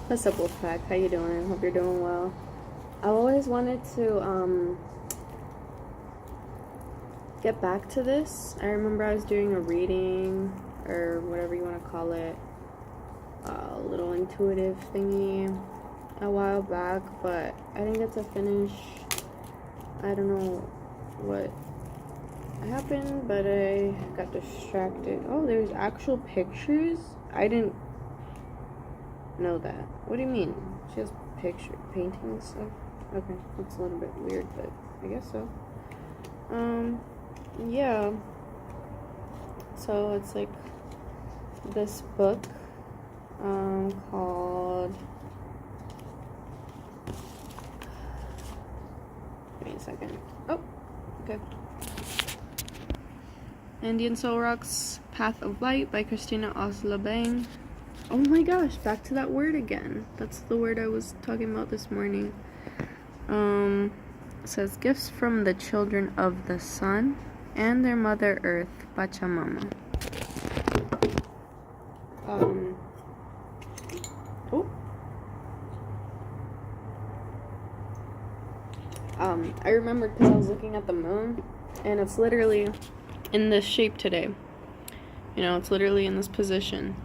What's up, Wolfpack? How you doing? Hope you're doing well. I always wanted to get back to this. I remember I was doing a reading or whatever you want to call it, a little intuitive thingy a while back, but I didn't get to finish. I don't know what happened, but I got distracted. Oh, there's actual pictures? I didn't know that. What do you mean? She has painting and stuff? Okay, that's a little bit weird, but I guess so. Yeah. So it's like this book, called. Give me a second. Oh, okay. Andean Soul Rocks Path of Light by Christina Oslabang. Oh my gosh, back to that word again. That's the word I was talking about this morning. It says gifts from the children of the sun and their mother earth, Pachamama. I remembered because I was looking at the moon, and it's literally in this shape today. You know, it's literally in this position.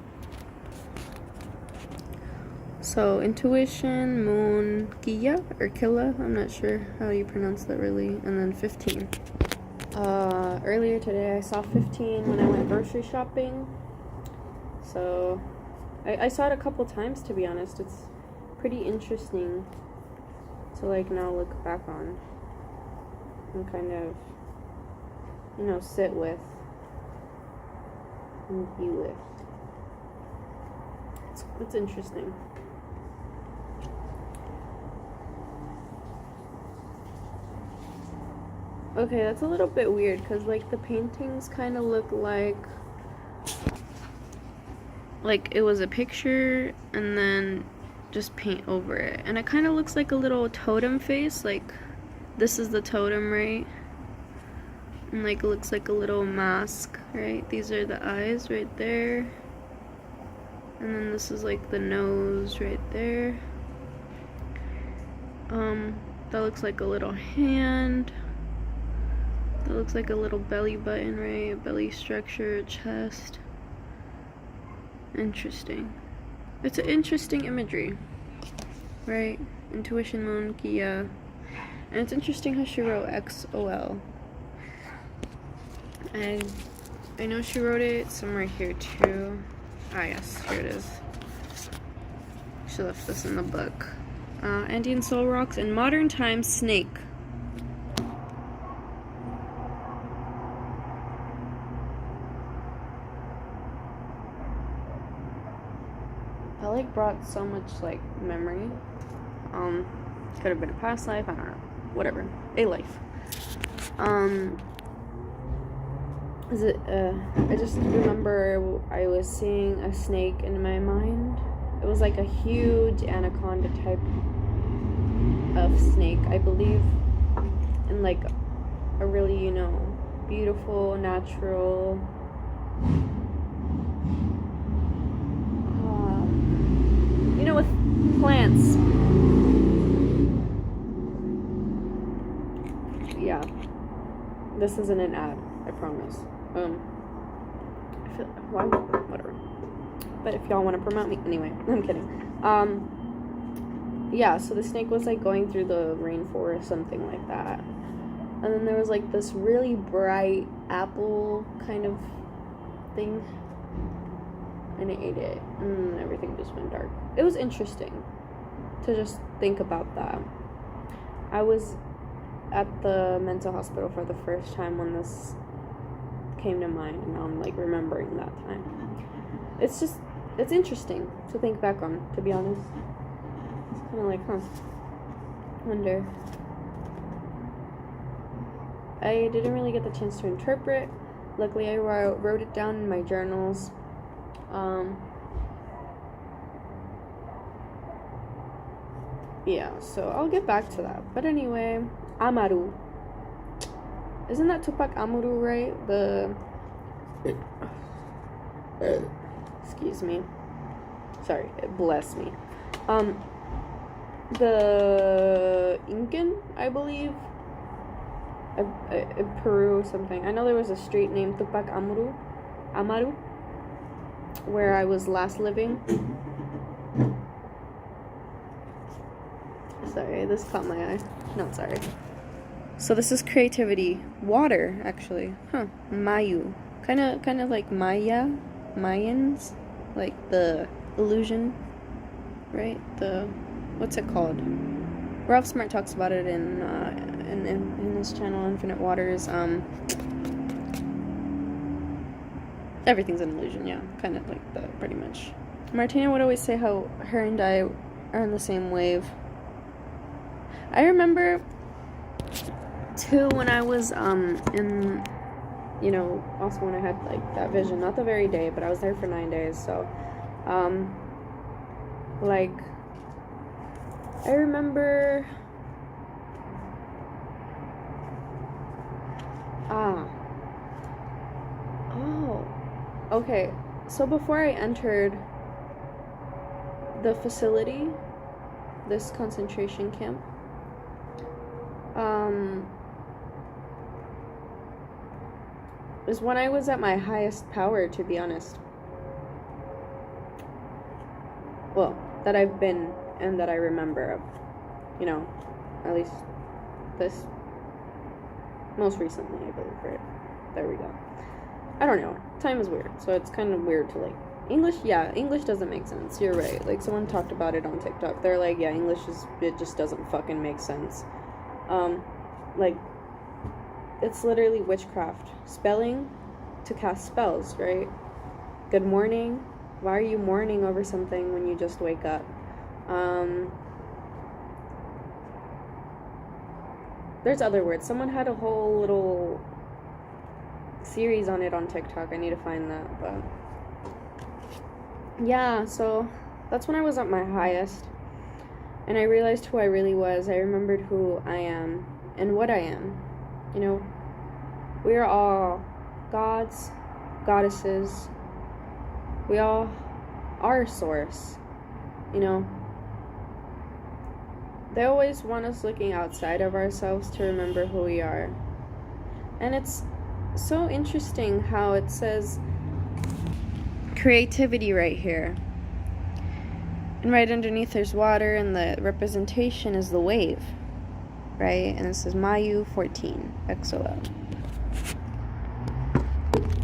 So, intuition, moon, Kia, or Killa, I'm not sure how you pronounce that really, and then 15. Earlier today I saw 15 when I went grocery shopping. So, I saw it a couple times, to be honest. It's pretty interesting to, like, now look back on and kind of, you know, sit with and be with. It's interesting. Okay, that's a little bit weird because, like, the paintings kind of look like it was a picture and then just paint over it. And it kind of looks like a little totem face, like this is the totem, right? And, like, it looks like a little mask, right? These are the eyes right there. And then this is, like, the nose right there. That looks like a little hand. That looks like a little belly button, right? Belly structure, chest. Interesting. It's an interesting imagery, right? Intuition, moon, Kia. And it's interesting how she wrote XOL. And I know she wrote it somewhere here too. Ah, yes, here it is. She left this in the book. Andean Soul Rocks in Modern Times Snake. That, like, brought so much, like, memory. Could have been a past life, I don't know. Whatever. A life. I just remember I was seeing a snake in my mind. It was like a huge anaconda type of snake. I believe in, like, a really, you know, beautiful, natural, you know, with plants. Yeah. This isn't an ad, I promise. Whatever. But if y'all want to promote me, anyway, I'm kidding. Yeah, so the snake was, like, going through the rainforest, something like that. And then there was, like, this really bright apple kind of thing. And it ate it, and everything just went dark. It was interesting to just think about that. I was at the mental hospital for the first time when this came to mind, and now I'm, like, remembering that time. It's interesting to think back on, to be honest. It's kind of like, wonder. I didn't really get the chance to interpret. Luckily, I wrote it down in my journals. Yeah, so I'll get back to that. But anyway, Amaru. Isn't that Tupac Amaru, right? Excuse me. Sorry, bless me. The Incan, I believe, Peru or something. I know there was a street named Tupac Amaru, where I was last living. Sorry, this caught my eye. No, sorry. So this is creativity. Water, actually. Huh. Mayu. Kind of like Mayans. Like the illusion, right? What's it called? Ralph Smart talks about it in his channel, Infinite Waters. Everything's an illusion, yeah. Kind of like that, pretty much. Martina would always say how her and I are on the same wave. I remember too when I was in, you know, also when I had like that vision, not the very day, but I was there for 9 days, so like I remember okay, so before I entered the facility, this concentration camp, is when I was at my highest power, to be honest. Well, that I've been and that I remember of, you know, at least this most recently, I believe, right? There we go. I don't know. Time is weird, so it's kind of weird to like English. Yeah, English doesn't make sense. You're right. Like someone talked about it on TikTok. They're like, yeah, it just doesn't fucking make sense. Like it's literally witchcraft. Spelling to cast spells, right? Good morning. Why are you mourning over something when you just wake up? There's other words. Someone had a whole little series on it on TikTok. I need to find that, but yeah, so that's when I was at my highest and I realized who I really was. I remembered who I am and what I am. You know, we are all gods, goddesses. We all are source. You know, they always want us looking outside of ourselves to remember who we are. And it's so interesting how it says creativity right here. And right underneath there's water and the representation is the wave. Right? And it says Mayu 14 XOL.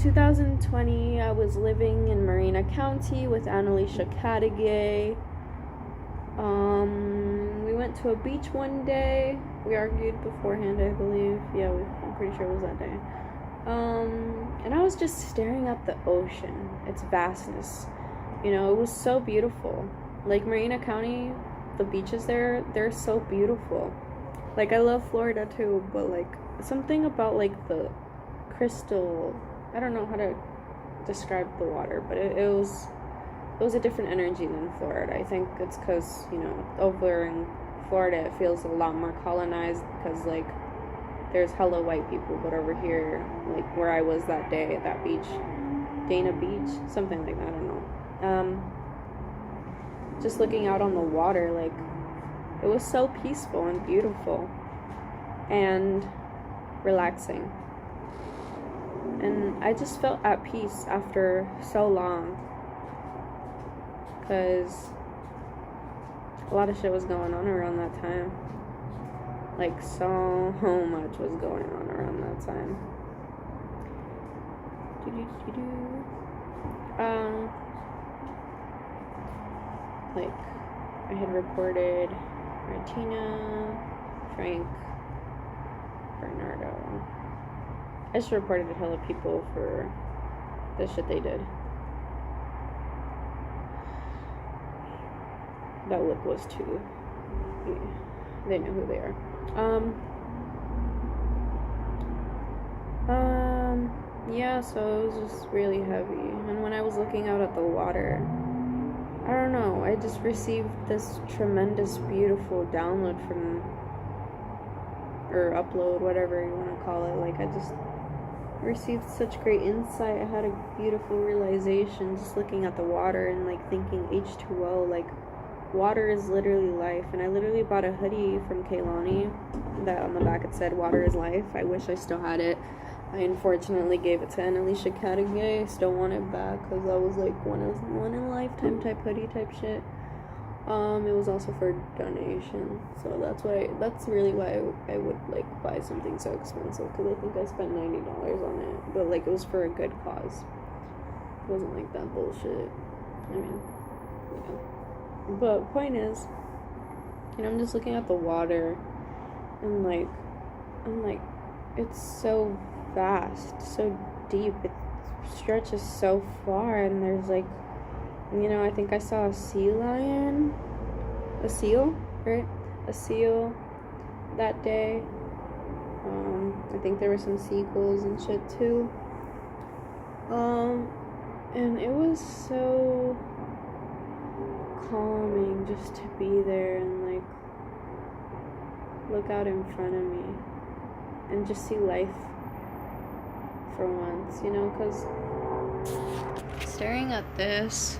2020, I was living in Marina County with Annalisa Kadage. We went to a beach one day. We argued beforehand, I believe. Yeah, I'm pretty sure it was that day. And I was just staring at the ocean, its vastness. You know, it was so beautiful. Like Marina County, the beaches there, they're so beautiful. Like I love Florida too, but like something about like the crystal, I don't know how to describe the water, but it was a different energy than Florida. I think it's because, you know, over in Florida it feels a lot more colonized because like there's hella white people, but over here, like where I was that day at that beach, Dana Beach, something like that, I don't know. Just looking out on the water, like it was so peaceful and beautiful and relaxing. And I just felt at peace after so long. Because a lot of shit was going on around that time. Like, so much was going on around that time. Like, I had reported Martina, Frank, Bernardo. I just reported a hell of people for the shit they did. That look was too. Yeah, they know who they are. Yeah, so it was just really heavy. And when I was looking out at the water, I don't know, I just received this tremendous, beautiful download from, or upload, whatever you want to call it. Like, received such great insight. I had a beautiful realization just looking at the water and like thinking H2O, like water is literally life. And I literally bought a hoodie from Kaylani that on the back it said water is life. I wish I still had it. I unfortunately gave it to Annalisa Kadenge. I still want it back because that was like one in a lifetime type hoodie type shit. It was also for donation, so that's really why I would like buy something so expensive, because I think I spent $90 on it, but like it was for a good cause. It wasn't like that bullshit. I mean, yeah. But point is, you know, I'm just looking at the water, and like, I'm like, it's so vast, so deep, it stretches so far, and there's like, you know, I think I saw a seal, right? A seal that day. I think there were some seagulls and shit too. And it was so calming just to be there and like look out in front of me and just see life for once, you know, because staring at this,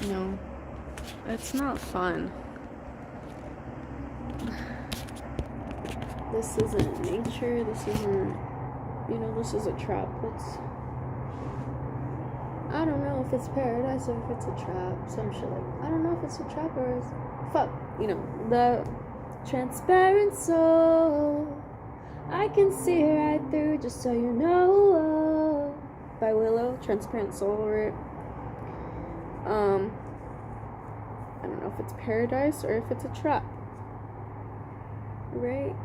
no, it's not fun. This isn't nature, this isn't, you know, this is a trap. I don't know if it's paradise or if it's a trap, some shit like, I don't know if it's a trap or it's, fuck, you know, the transparent soul, I can see right through, just so you know, by Willow, Transparent Soul, right? I don't know if it's paradise or if it's a trap, right?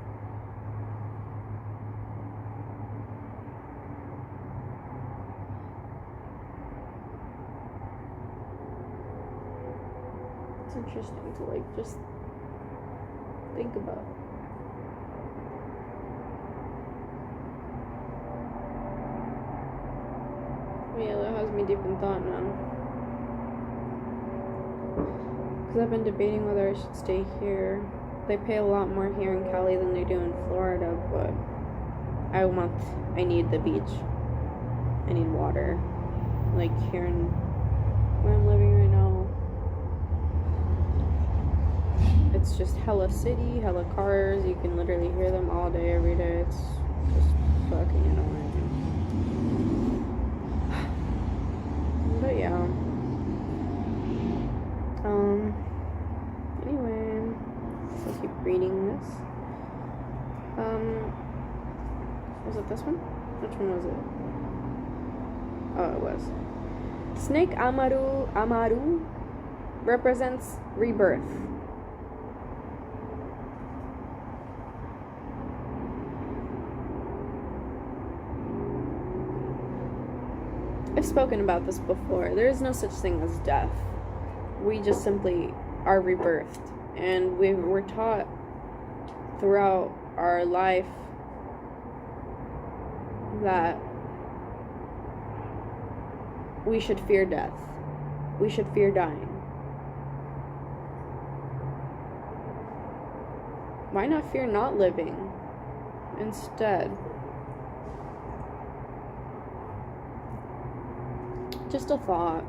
It's interesting to like just think about. Yeah, that has me deep in thought now. Because I've been debating whether I should stay here. They pay a lot more here in Cali than they do in Florida, but I need the beach. I need water. Like here in where I'm living right now, it's just hella city, hella cars. You can literally hear them all day, every day. It's just fucking annoying. But yeah. Anyway, so I'll keep reading this. Was it this one? Which one was it? Oh, it was. Snake Amaru represents rebirth. I've spoken about this before. There is no such thing as death. We just simply are rebirthed. And we're taught throughout our life that we should fear death. We should fear dying. Why not fear not living instead? Just a thought.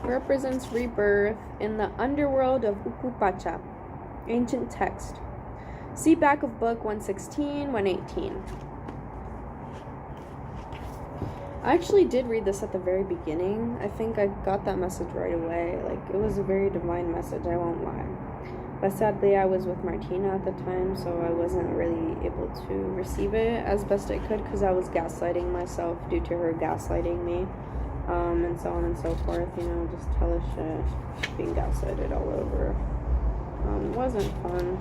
Represents rebirth in the underworld of Upupacha, ancient text. See back of book 116, 118. I actually did read this at the very beginning. I think I got that message right away. Like, it was a very divine message, I won't lie. But sadly, I was with Martina at the time, so I wasn't really able to receive it as best I could because I was gaslighting myself due to her gaslighting me. And so on and so forth, you know, just hella shit, being gaslighted all over. It wasn't fun.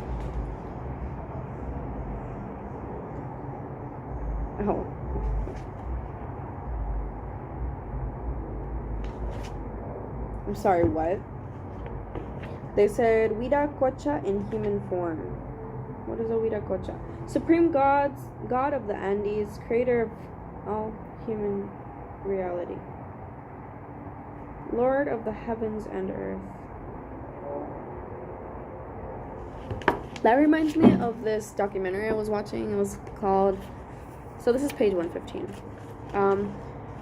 Oh. I'm sorry, what? They said Huiracocha in human form. What is a Huiracocha? Supreme God of the Andes, creator of all human reality. Lord of the heavens and earth. That reminds me of this documentary I was watching. It was called, so this is page 115.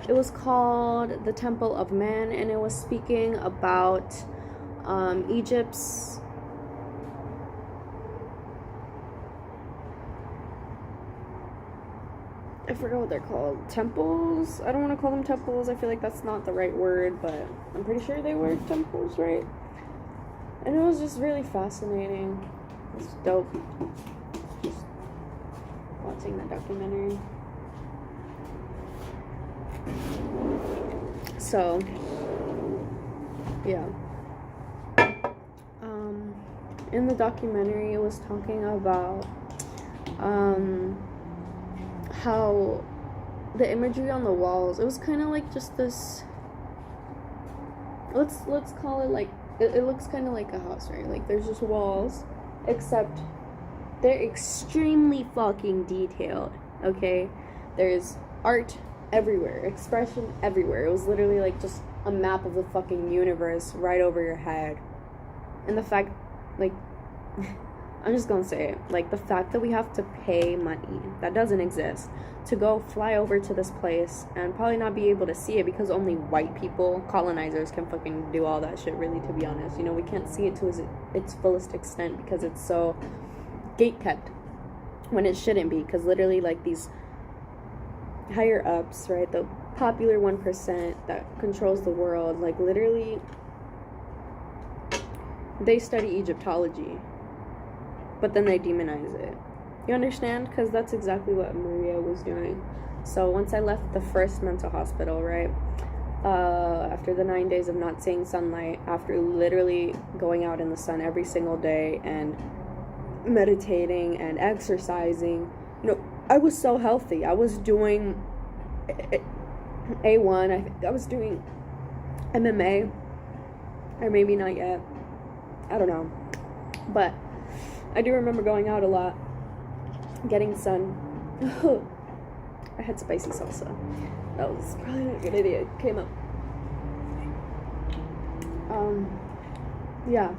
It was called The Temple of Man, and it was speaking about Egypt's I forgot what they're called. Temples? I don't want to call them temples. I feel like that's not the right word, but I'm pretty sure they were temples, right? And it was just really fascinating. It was dope. Just watching that documentary. So, yeah. In the documentary, it was talking about how the imagery on the walls, it was kind of like just this, let's call it like, it looks kind of like a house, right? Like there's just walls, except they're extremely fucking detailed, okay? There's art everywhere, expression everywhere. It was literally like just a map of the fucking universe right over your head. And the fact, like, I'm just gonna say it, like the fact that we have to pay money that doesn't exist to go fly over to this place and probably not be able to see it because only white people, colonizers, can fucking do all that shit, really, to be honest. You know, we can't see it to its fullest extent because it's so gate kept when it shouldn't be, because literally like these higher ups, right, the popular 1% that controls the world, like literally they study Egyptology, but then they demonize it. You understand? Because that's exactly what Maria was doing. So once I left the first mental hospital, right, after the 9 days of not seeing sunlight, after literally going out in the sun every single day and meditating and exercising, you know, I was so healthy. I was doing A1. I was doing MMA, or maybe not yet. I don't know. But I do remember going out a lot, getting sun. I had spicy salsa. That was probably a good idea. It came up. Yeah.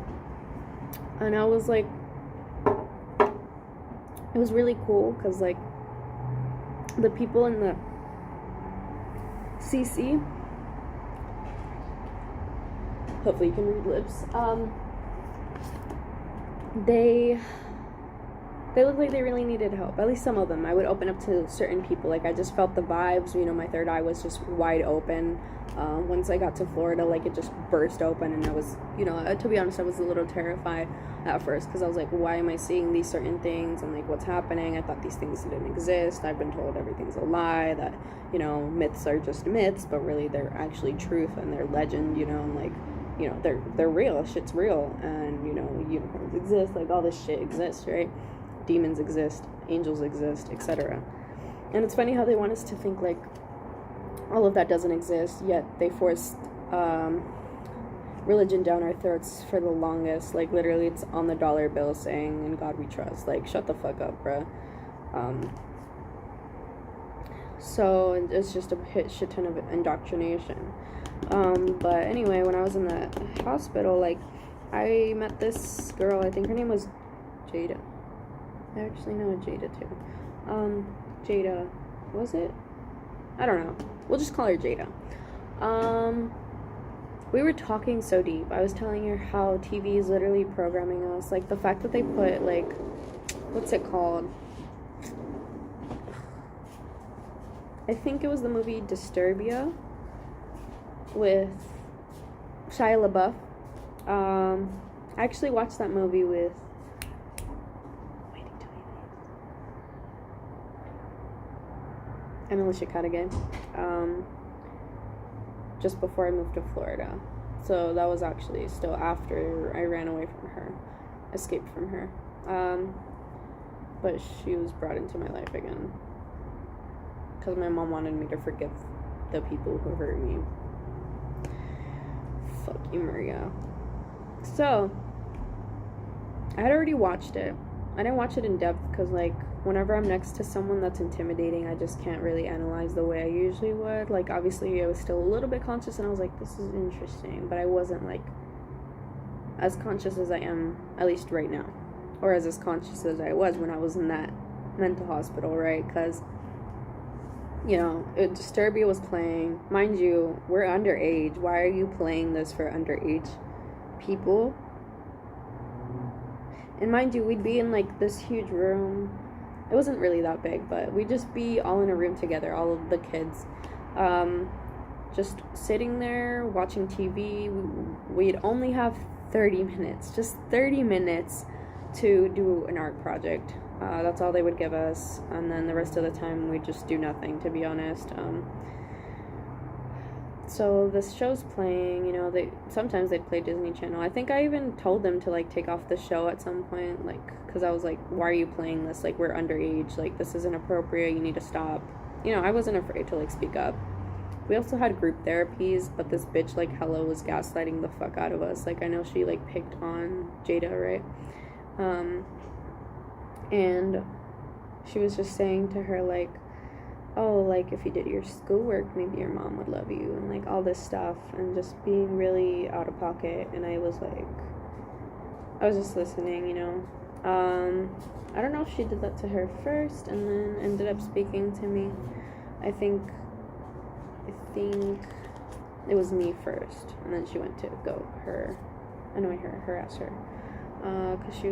And I was like, it was really cool because like the people in the CC, hopefully you can read lips, they looked like they really needed help. At least some of them. I would open up to certain people. Like I just felt the vibes. You know, my third eye was just wide open. Once I got to Florida, like it just burst open, and I was, you know, to be honest, I was a little terrified at first because I was like, why am I seeing these certain things and like what's happening? I thought these things didn't exist. I've been told everything's a lie, that, you know, myths are just myths, but really they're actually truth and they're legend, you know, and like, you know, they're real. Shit's real, and you know, unicorns exist. Like all this shit exists, right? Demons exist, angels exist, etc. And it's funny how they want us to think like all of that doesn't exist, yet they forced religion down our throats for the longest. Like literally it's on the dollar bill saying, "In God we trust." Like shut the fuck up, bruh. So it's just a shit ton of indoctrination. But anyway, when I was in the hospital, like I met this girl, I think her name was Jada. I actually know Jada too. Jada, was it? I don't know. We'll just call her Jada. We were talking so deep. I was telling her how TV is literally programming us. Like the fact that they put like, what's it called? I think it was the movie Disturbia with Shia LaBeouf. I actually watched that movie with and Alicia Cardigan, just before I moved to Florida. So that was actually still after I ran away from her, escaped from her. But she was brought into my life again because my mom wanted me to forgive the people who hurt me. Fuck you, Maria. So I had already watched it. I didn't watch it in depth because like whenever I'm next to someone that's intimidating, I just can't really analyze the way I usually would. Like obviously I was still a little bit conscious and I was like, this is interesting, but I wasn't like as conscious as I am, at least right now. or as conscious as I was when I was in that mental hospital, right? Because, Disturbia was playing. Mind you, we're underage. Why are you playing this for underage people? And mind you, we'd be in like this huge room. It wasn't really that big, but we'd just be all in a room together, all of the kids. Just sitting there watching TV. We'd only have 30 minutes, just 30 minutes to do an art project. That's all they would give us, and then the rest of the time we'd just do nothing, to be honest. So this show's playing, sometimes they'd play Disney Channel. I think I even told them to like take off the show at some point, like, because I was like, why are you playing this? Like, we're underage, like, this isn't appropriate, you need to stop. I wasn't afraid to like speak up. We also had group therapies, but this bitch like hella was gaslighting the fuck out of us. Like, I know she like picked on Jada, right? And she was just saying to her like, oh, like, if you did your schoolwork, maybe your mom would love you, and like all this stuff, and just being really out of pocket. And I was just listening, I don't know if she did that to her first and then ended up speaking to me. I think it was me first, and then she went to harass her, because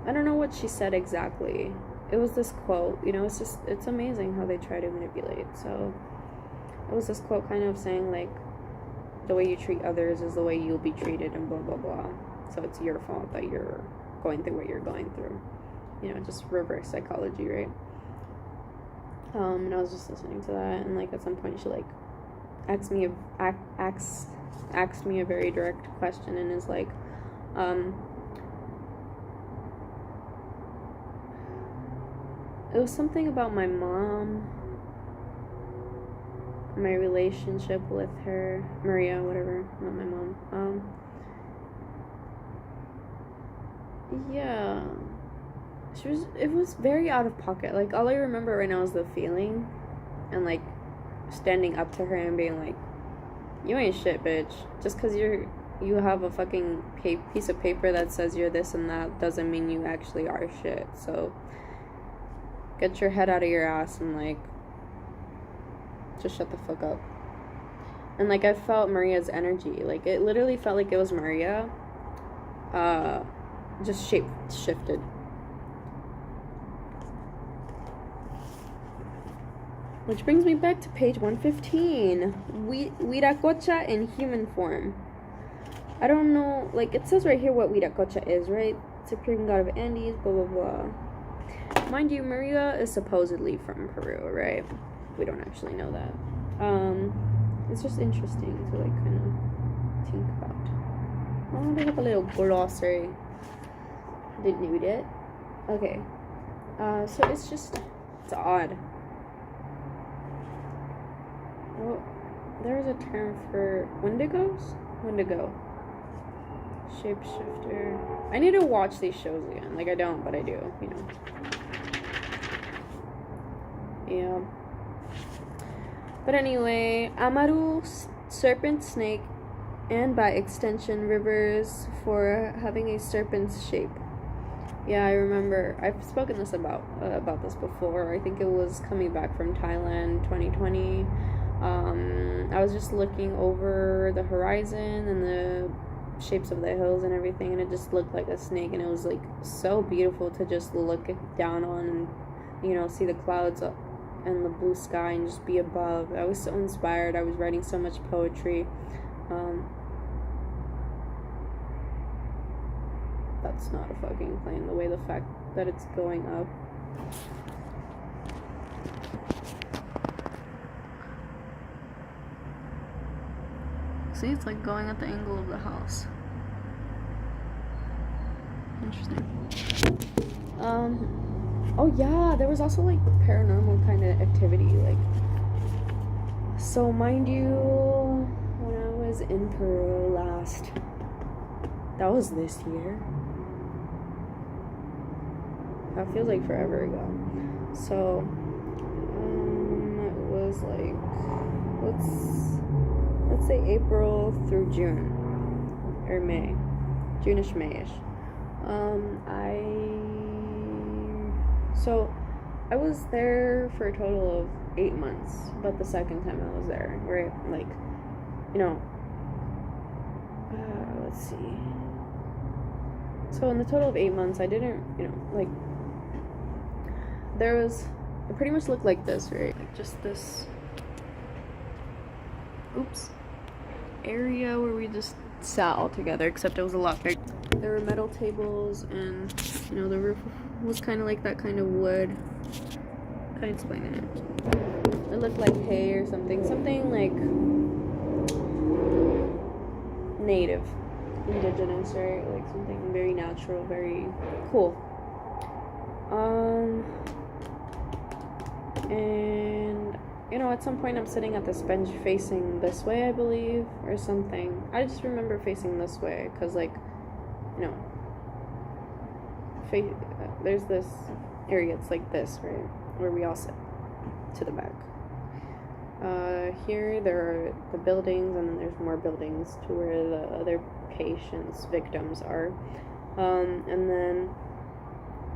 I don't know what she said exactly. It was this quote, it's amazing how they try to manipulate. So it was this quote kind of saying like, the way you treat others is the way you'll be treated, and blah blah blah. So it's your fault that you're going through what you're going through. Just reverse psychology, right? And I was just listening to that, and like at some point she like asked me a very direct question, and is like, it was something about my mom, my relationship with her, Maria, whatever, not my mom. Yeah, it was very out of pocket. Like, all I remember right now is the feeling, and like standing up to her and being like, you ain't shit, bitch. Just because you have a fucking piece of paper that says you're this and that doesn't mean you actually are shit. So get your head out of your ass and like just shut the fuck up. And like I felt Maria's energy. Like, it literally felt like it was Maria just shifted. Which brings me back to page 115. Wiracocha in human form. I don't know, like, it says right here what Wiracocha is, right? Supreme god of Andes, blah blah blah. Mind you, Maria is supposedly from Peru, right? We don't actually know that. It's just interesting to like kind of think about. Oh, they have a little glossary. Didn't need it. Okay. So it's odd. Well, there's a term for Wendigos? Wendigo. Shapeshifter. I need to watch these shows again. Like, I don't, but I do, Yeah. But anyway, Amaru, serpent, snake, and by extension, rivers for having a serpent's shape. Yeah, I remember. I've spoken about this before. I think it was coming back from Thailand 2020. I was just looking over the horizon and the shapes of the hills and everything, and it just looked like a snake, and it was like so beautiful to just look down on and see the clouds up and the blue sky and just be above. I was so inspired. I was writing so much poetry. That's not a fucking plane, the way the fact that it's going up. See, it's like going at the angle of the house. Interesting. Oh yeah, there was also like paranormal kind of activity, like. So mind you, when I was in Peru last, that was this year. That feels like forever ago. So, it was like, let's say April through June, or May, June-ish, May-ish. I was there for a total of 8 months, but the second time I was there, right? Like, you know, let's see. So in the total of 8 months, I didn't, like, it pretty much looked like this, right? Like just this, area where we just sat all together, except it was a lot bigger. There were metal tables, and the roof was kind of like that kind of wood. Can't explain it. It looked like hay or something like native, indigenous, right? Like something very natural, very cool. And at some point I'm sitting at this bench facing this way, I believe, or something. I just remember facing this way because, like, there's this area, it's like this, right, where we all sit to the back. Here there are the buildings, and then there's more buildings to where the other patients, victims are. And then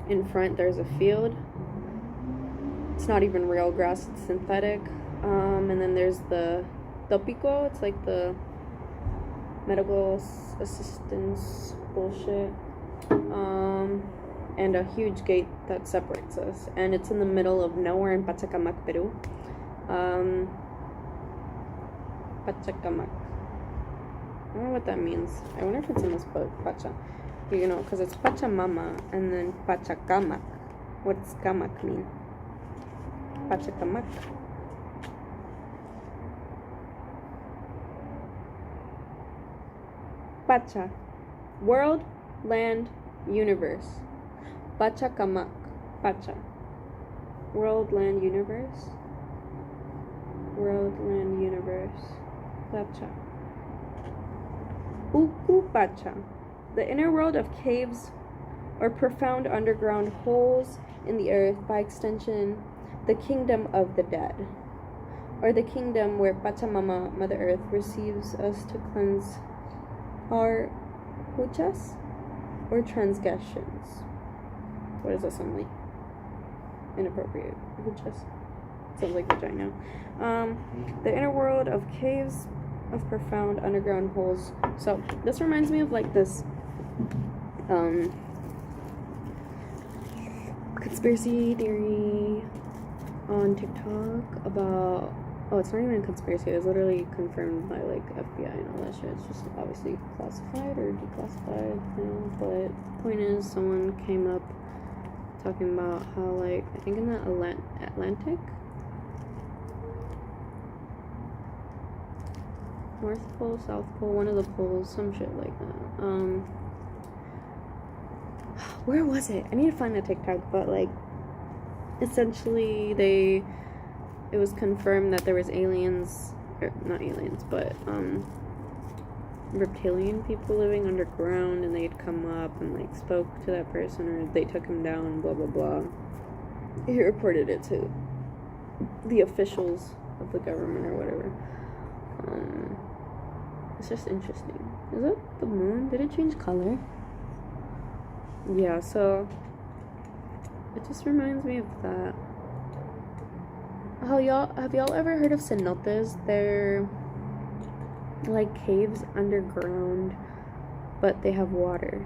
in front there's a field. It's not even real grass, it's synthetic. And then there's the topico, it's like the medical assistance bullshit. And a huge gate that separates us. And it's in the middle of nowhere in Pachacamac, Peru. Pachacamac. I don't know what that means. I wonder if it's in this book, Pacha. Because it's Pachamama and then Pachacamac. What does Camac mean? Pachacamac. Pacha. World, land, universe. Pachacamac. Pacha. World, land, universe. World, land, universe. Pacha. Uku Pacha. The inner world of caves or profound underground holes in the earth, by extension, the kingdom of the dead, or the kingdom where Pachamama, Mother Earth, receives us to cleanse our huchas or transgressions. What does that sound like? Inappropriate. Huchas. Sounds like vagina. The inner world of caves of profound underground holes. So this reminds me of like this conspiracy theory on TikTok about, it's not even a conspiracy, it's literally confirmed by like FBI and all that shit. It's just obviously classified or declassified, but the point is, someone came up talking about how, like, I think in the Atlantic, North Pole, South Pole, one of the poles, some shit like that. Where was it? I need to find the TikTok, but like, essentially it was confirmed that there was aliens, or not aliens, but reptilian people living underground, and they'd come up and like spoke to that person, or they took him down, blah blah blah. He reported it to the officials of the government or whatever. It's just interesting. Is that the moon? Did it change color? Yeah, so it just reminds me of that. Have y'all ever heard of cenotes? They're like caves underground, but they have water.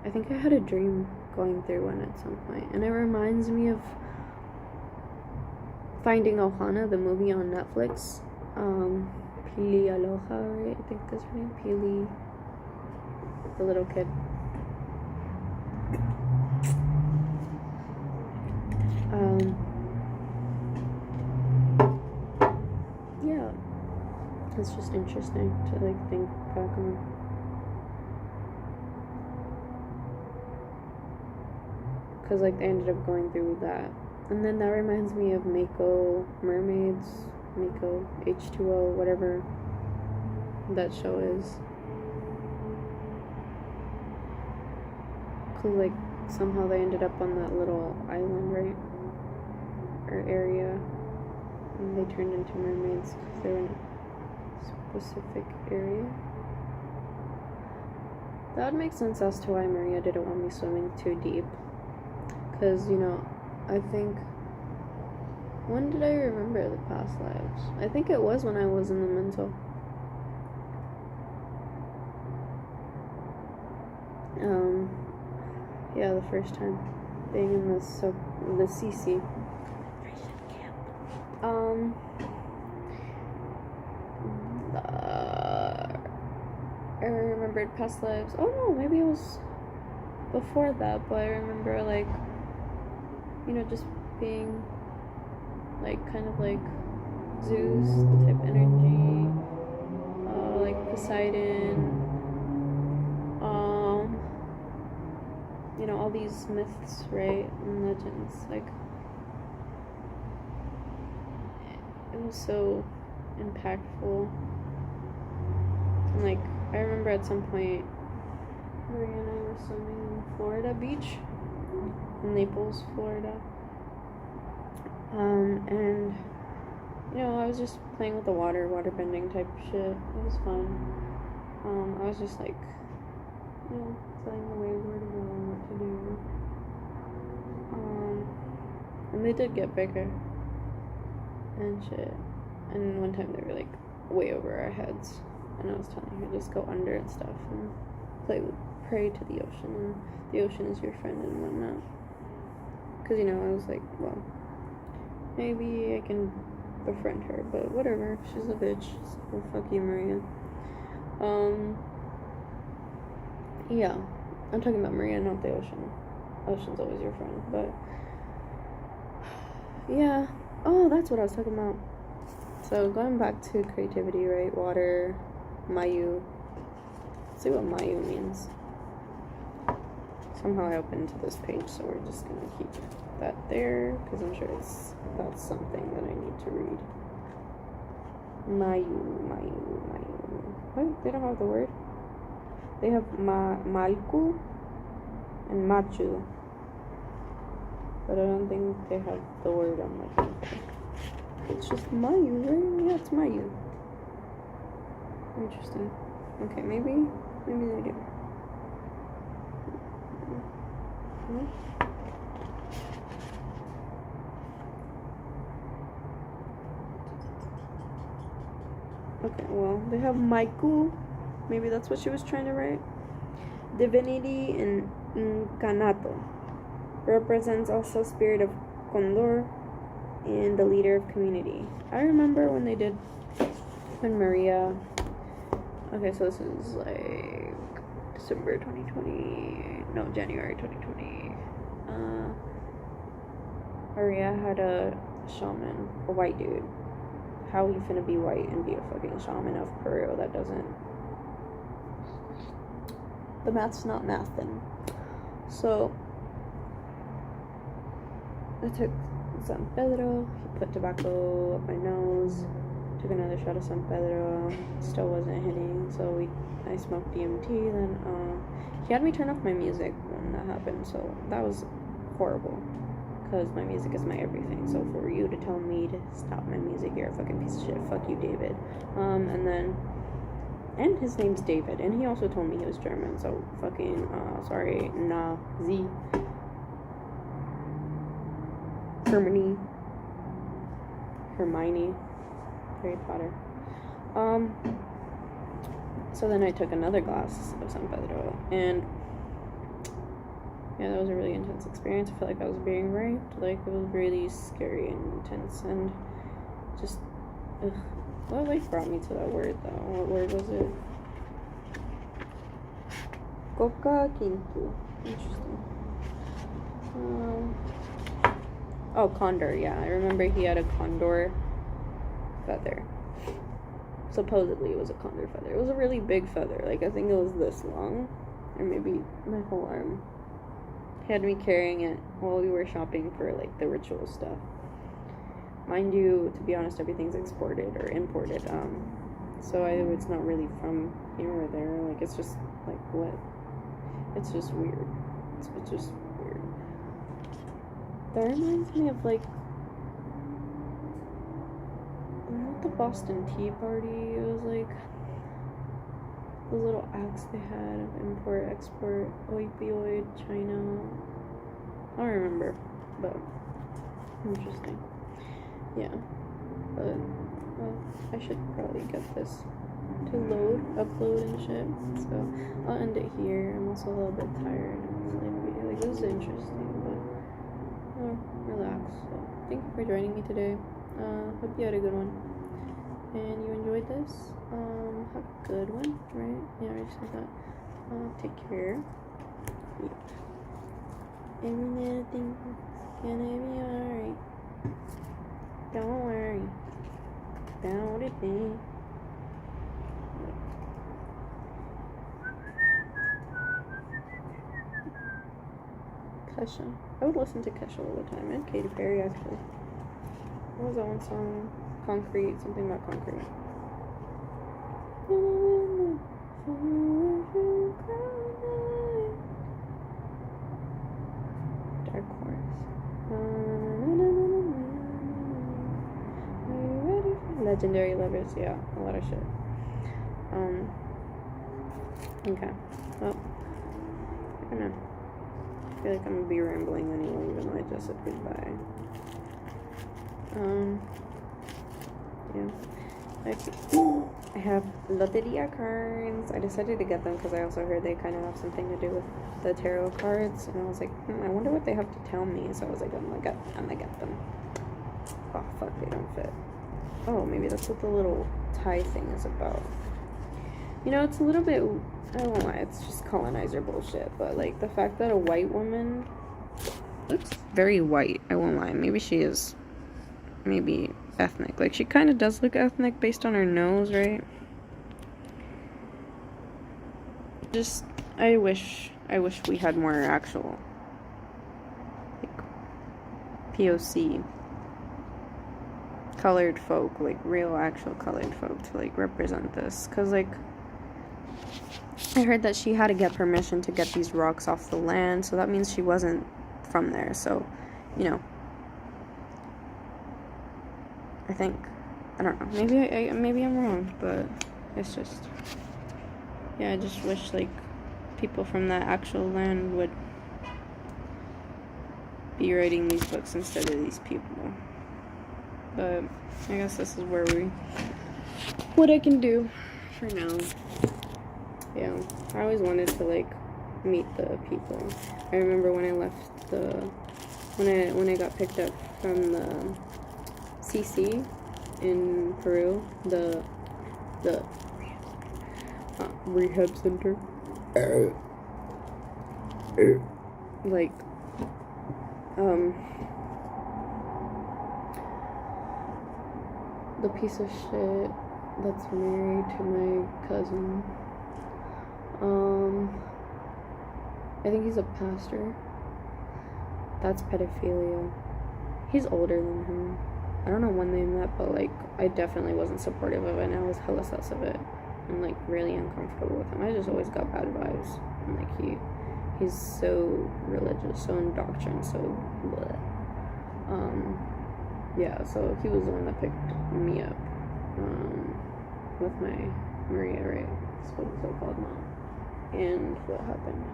I think I had a dream going through one at some point, and it reminds me of Finding Ohana, the movie on Netflix. Pili Aloha, right? I think that's her name. Pili, the little kid. Yeah, it's just interesting to like think back on. Because like they ended up going through that. And then that reminds me of Mako Mermaids, Mako H2O, whatever that show is. Because like somehow they ended up on that little island, right? Or area. And they turned into mermaids because they were in a specific area. That would make sense as to why Maria didn't want me swimming too deep. Because, you know, I think... When did I remember the past lives? I think it was when I was in the mental. Yeah, the first time being in the CC. I remembered past lives. Oh no, maybe it was before that, but I remember, like, you know, just being like kind of like Zeus type energy, like Poseidon, you know, all these myths, right, and legends. Like, it was so impactful. And like, I remember at some point Maria and I were swimming in Florida Beach, in Naples, Florida. And you know, I was just playing with the water bending type shit. It was fun. I was just like, you know, telling the waves where to go and what to do. And they did get bigger and shit. And one time they were like way over our heads, and I was telling her just go under and stuff and pray to the ocean, and the ocean is your friend and whatnot. Cause you know, I was like, well, maybe I can befriend her, but whatever. She's a bitch. So fuck you, Maria. Yeah, I'm talking about Maria, not the ocean. Ocean's always your friend, but yeah. Oh, that's what I was talking about. So going back to creativity, right? Water, Mayu. Let's see what Mayu means. Somehow I opened to this page, so we're just gonna keep that there because I'm sure that's something that I need to read. Mayu. What? They don't have the word? They have Malku and Machu, but I don't think they have the word I'm looking for. It's just Mayu, right? Yeah, it's Mayu. Interesting. Okay, maybe they do. Okay, well, they have Maiku. Maybe that's what she was trying to write. Divinity in Incanato. Represents also spirit of Condor and the leader of community. I remember when they did, when Maria, okay, so this is like December 2020, no, January 2020. Maria had a shaman, a white dude. How he finna be white and be a fucking shaman of Peru? That doesn't. The math's not mathin'. So I took San Pedro. He put tobacco up my nose. Took another shot of San Pedro. Still wasn't hitting. So I smoked DMT. Then he had me turn off my music when that happened. So that was horrible. Because my music is my everything. So for you to tell me to stop my music, you're a fucking piece of shit. Fuck you, David. And his name's David, and he also told me he was German. So fucking sorry, Nazi. Hermione, Harry Potter. So then I took another glass of San Pedro, and yeah, that was a really intense experience. I felt like I was being raped. Like, it was really scary and intense, and just, ugh. What, like, brought me to that word, though? What word was it? Coca Quinto. Interesting. Oh, condor, yeah. I remember he had a condor feather. Supposedly it was a condor feather. It was a really big feather. Like, I think it was this long. Or maybe my whole arm. He had me carrying it while we were shopping for, like, the ritual stuff. Mind you, to be honest, everything's exported or imported. So it's not really from here or there. Like, it's just, like, what? It's just weird. It's just weird. That reminds me of, like, not the Boston Tea Party. It was, like those little acts they had of import, export, opioid, China. I don't remember, but interesting. Yeah, but well, I should probably get this to upload and shit. So I'll end it here. I'm also a little bit tired. I'm sleepy. Like, this is interesting, but relax. So thank you for joining me today. Hope you had a good one and you enjoyed this. Have a good one, right? Yeah, I just said that. Take care. Yep. Everything's gonna be alright. Don't worry about a thing. Kesha. I would listen to Kesha all the time, and Katy Perry actually. What was that one song? Concrete, something about concrete. Dark Horse. Legendary Lovers, yeah, a lot of shit. Okay. Well, I don't know. I feel like I'm gonna be rambling anyway, even though I just said goodbye. Yeah. I have Loteria cards. I decided to get them because I also heard they kind of have something to do with the tarot cards, and I was like, I wonder what they have to tell me. So I was like, I'm gonna get them. Oh fuck, they don't fit. Oh, maybe that's what the little tie thing is about. You know, it's a little bit, I won't lie, it's just colonizer bullshit, but like the fact that a white woman looks very white, I won't lie. Maybe she is maybe ethnic. Like, she kind of does look ethnic based on her nose, right? Just, I wish we had more actual, like, POC colored folk, like real actual colored folk to like represent this, because like I heard that she had to get permission to get these rocks off the land, so that means she wasn't from there. So, you know, I think, I don't know, maybe I'm wrong, but it's just, yeah, I just wish like people from that actual land would be writing these books instead of these people. But I guess this is what I can do for now. Yeah, I always wanted to like meet the people. I remember when I left when I got picked up from the CC in Peru, the rehab center. Like, the piece of shit that's married to my cousin, I think he's a pastor. That's pedophilia. He's older than her. I don't know when they met, but like, I definitely wasn't supportive of it, and I was hella sus of it, and like really uncomfortable with him. I just always got bad vibes, and like he's so religious, so indoctrined, so bleh. Yeah, so he was the one that picked me up, with my Maria, right? That's what it's so-called mom. And what happened?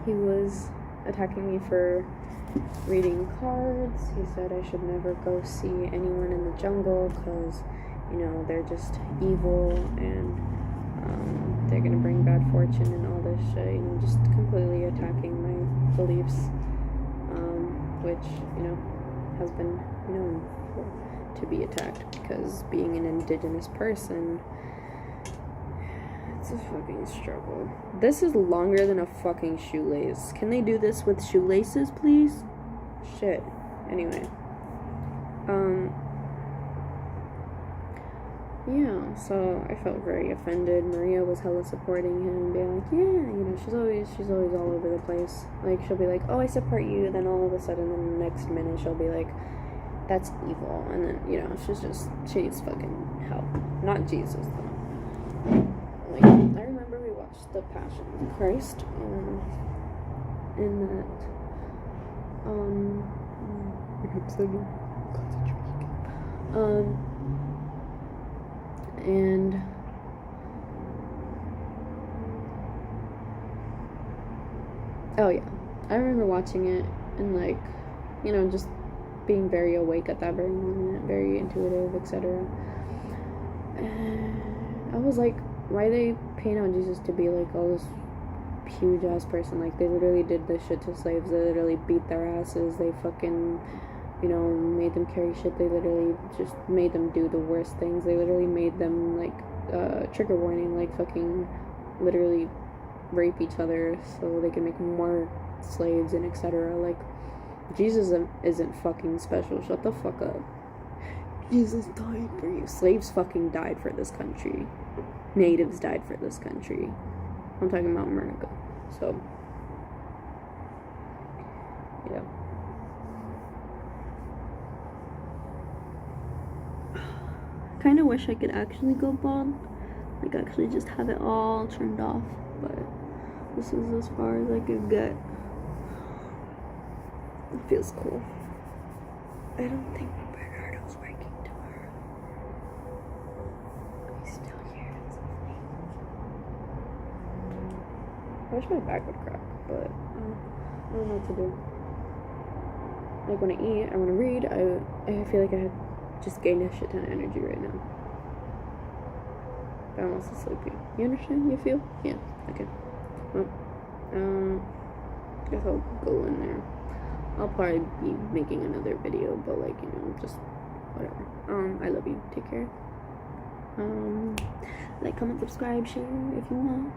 He was attacking me for reading cards. He said I should never go see anyone in the jungle because, you know, they're just evil and they're gonna bring bad fortune and all this shit, you know, just completely attacking my beliefs, which, you know, has been known to be attacked because being an indigenous person, it's a fucking struggle. This is longer than a fucking shoelace. Can they do this with shoelaces, please? Shit. Anyway. Yeah, so I felt very offended. Maria was hella supporting him, being like, yeah, you know, she's always all over the place. Like, she'll be like, oh, I support you, then all of a sudden, the next minute, she'll be like, that's evil, and then, you know, she needs fucking help. Not Jesus, though. Like, I remember we watched The Passion of Christ, in that, And oh yeah, I remember watching it and like, you know, just being very awake at that very moment, very intuitive, etc. And I was like, why they paint on Jesus to be like all this huge ass person? Like, they literally did this shit to slaves. They literally beat their asses. They fucking, you know, made them carry shit. They literally just made them do the worst things. They literally made them like trigger warning, like fucking literally rape each other so they can make more slaves and etc. Like, Jesus isn't fucking special. Shut the fuck up. Jesus died for you. Slaves fucking died for this country. Natives died for this country. I'm talking about America. So, yeah. Kind of wish I could actually go bald. Like, actually just have it all trimmed off. But this is as far as I could get. It feels cool. I don't think Bernardo's working tomorrow. He's still here. I wish my back would crack, but I don't know what to do. Like, when I eat, I want to read. I feel like I just gained a shit ton of energy right now. But I'm also sleepy. You understand? You feel? Yeah. Okay. Well, guess I'll go in there. I'll probably be making another video, but like, you know, just whatever. I love you. Take care. Like, comment, subscribe, share if you want.